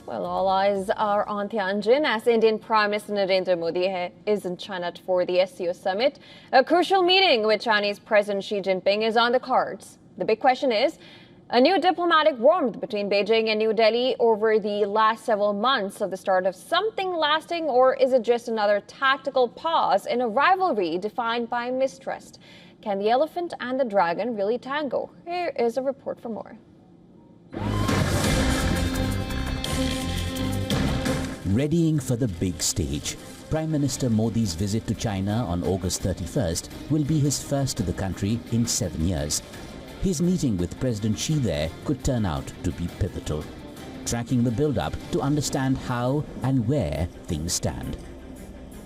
Well, all eyes are on Tianjin as Indian Prime Minister Narendra Modi is in China for the SCO Summit. A crucial meeting with Chinese President Xi Jinping is on the cards. The big question is, a new diplomatic warmth between Beijing and New Delhi over the last several months of the start of something lasting, or is it just another tactical pause in a rivalry defined by mistrust? Can the elephant and the dragon really tango? Here is a report for more. Readying for the big stage, Prime Minister Modi's visit to China on August 31st will be his first to the country in 7 years. His meeting with President Xi there could turn out to be pivotal, tracking the build-up to understand how and where things stand.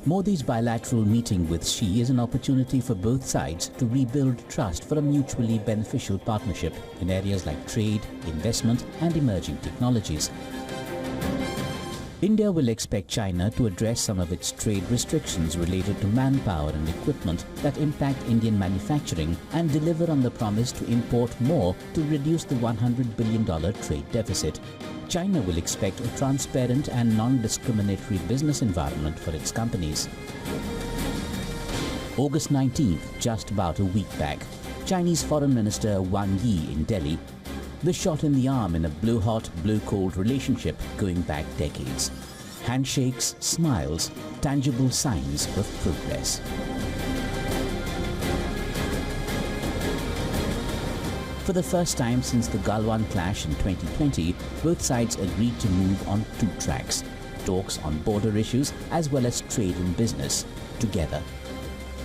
Modi's bilateral meeting with Xi is an opportunity for both sides to rebuild trust for a mutually beneficial partnership in areas like trade, investment and emerging technologies. India will expect China to address some of its trade restrictions related to manpower and equipment that impact Indian manufacturing and deliver on the promise to import more to reduce the $100 billion trade deficit. China will expect a transparent and non-discriminatory business environment for its companies. August 19th, just about a week back, Chinese Foreign Minister Wang Yi in Delhi. The shot in the arm in a blue-hot, blue-cold relationship going back decades. Handshakes, smiles, tangible signs of progress. For the first time since the Galwan clash in 2020, both sides agreed to move on two tracks: talks on border issues as well as trade and business, together.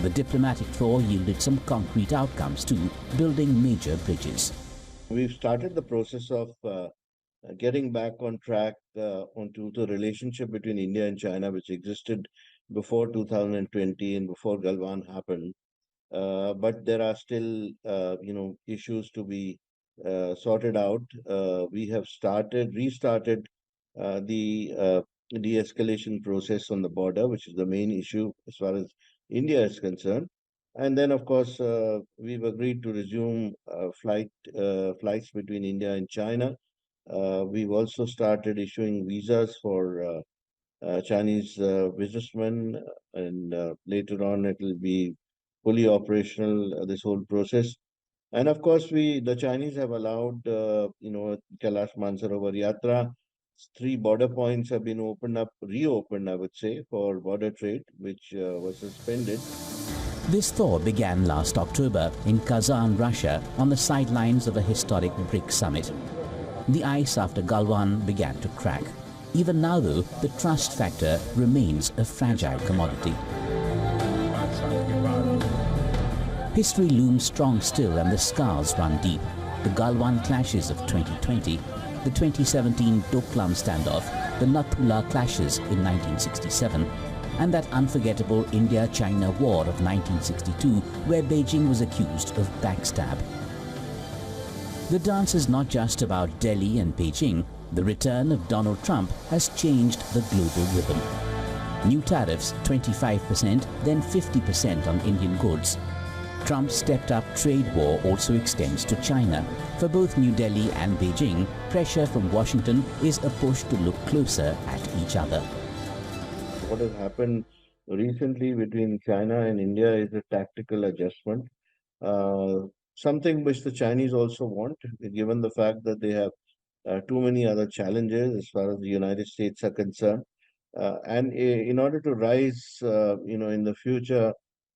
The diplomatic thaw yielded some concrete outcomes too, building major bridges. We've started the process of getting back on track onto the relationship between India and China, which existed before 2020 and before Galwan happened. But there are still, issues to be sorted out. We have restarted the de-escalation process on the border, which is the main issue as far as India is concerned. And then, of course, we've agreed to resume flights between India and China. We've also started issuing visas for Chinese businessmen, and later on it will be fully operational, this whole process. And of course, the Chinese have allowed, Kailash Mansarovar Yatra. 3 border points have been reopened, I would say, for border trade, which was suspended. This thaw began last October in Kazan, Russia, on the sidelines of a historic BRICS summit. The ice after Galwan began to crack. Even now, though, the trust factor remains a fragile commodity. History looms strong still and the scars run deep. The Galwan clashes of 2020, the 2017 Doklam standoff, the Nathula clashes in 1967, and that unforgettable India-China War of 1962, where Beijing was accused of backstab. The dance is not just about Delhi and Beijing. The return of Donald Trump has changed the global rhythm. New tariffs, 25%, then 50% on Indian goods. Trump's stepped-up trade war also extends to China. For both New Delhi and Beijing, pressure from Washington is a push to look closer at each other. What has happened recently between China and India is a tactical adjustment, something which the Chinese also want, given the fact that they have too many other challenges as far as the United States are concerned. And in order to rise, in the future,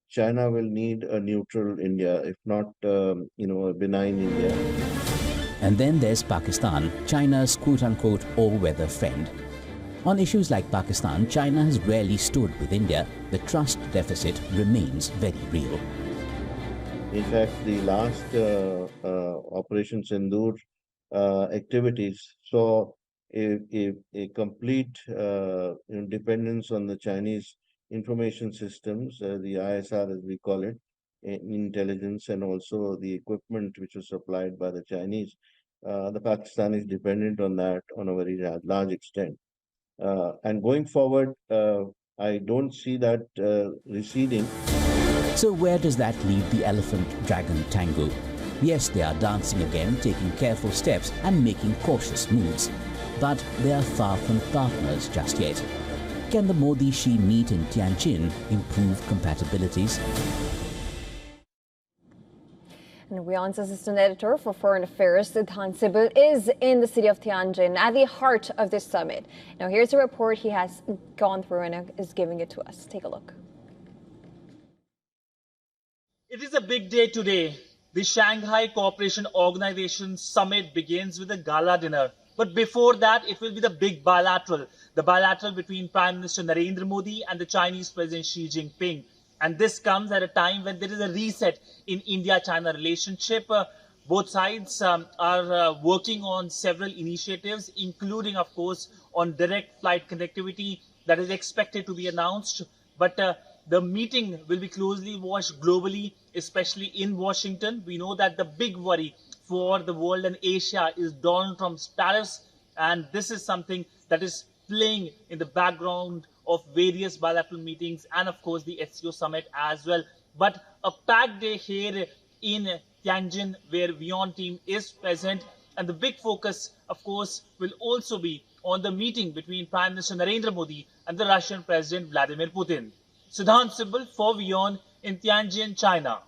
China will need a neutral India, if not, a benign India. And then there's Pakistan, China's quote-unquote all-weather friend. On issues like Pakistan, China has rarely stood with India. The trust deficit remains very real. In fact, the last Operation Sindoor activities saw a complete dependence on the Chinese information systems, the ISR as we call it, intelligence, and also the equipment which was supplied by the Chinese. The Pakistan is dependent on that on a very large extent. And going forward, I don't see that receding. So where does that leave the elephant-dragon tango? Yes, they are dancing again, taking careful steps and making cautious moves. but they are far from partners just yet. Can the Modi-Xi meet in Tianjin improve compatibilities? And WION's assistant editor for foreign affairs, Sibyl, is in the city of Tianjin at the heart of this summit. Now here's a report he has gone through and is giving it to us. Take a look. It is a big day today. The Shanghai Cooperation Organization Summit begins with a gala dinner. But before that, it will be the big bilateral. The bilateral between Prime Minister Narendra Modi and the Chinese President Xi Jinping. And this comes at a time when there is a reset in India-China relationship. Both sides are working on several initiatives, including, of course, on direct flight connectivity that is expected to be announced. But the meeting will be closely watched globally, especially in Washington. We know that the big worry for the world and Asia is Donald Trump's tariffs. And this is something that is playing in the background of various bilateral meetings and, of course, the SCO Summit as well. But a packed day here in Tianjin where WION team is present. And the big focus, of course, will also be on the meeting between Prime Minister Narendra Modi and the Russian President Vladimir Putin. Siddhant Sibbal for WION in Tianjin, China.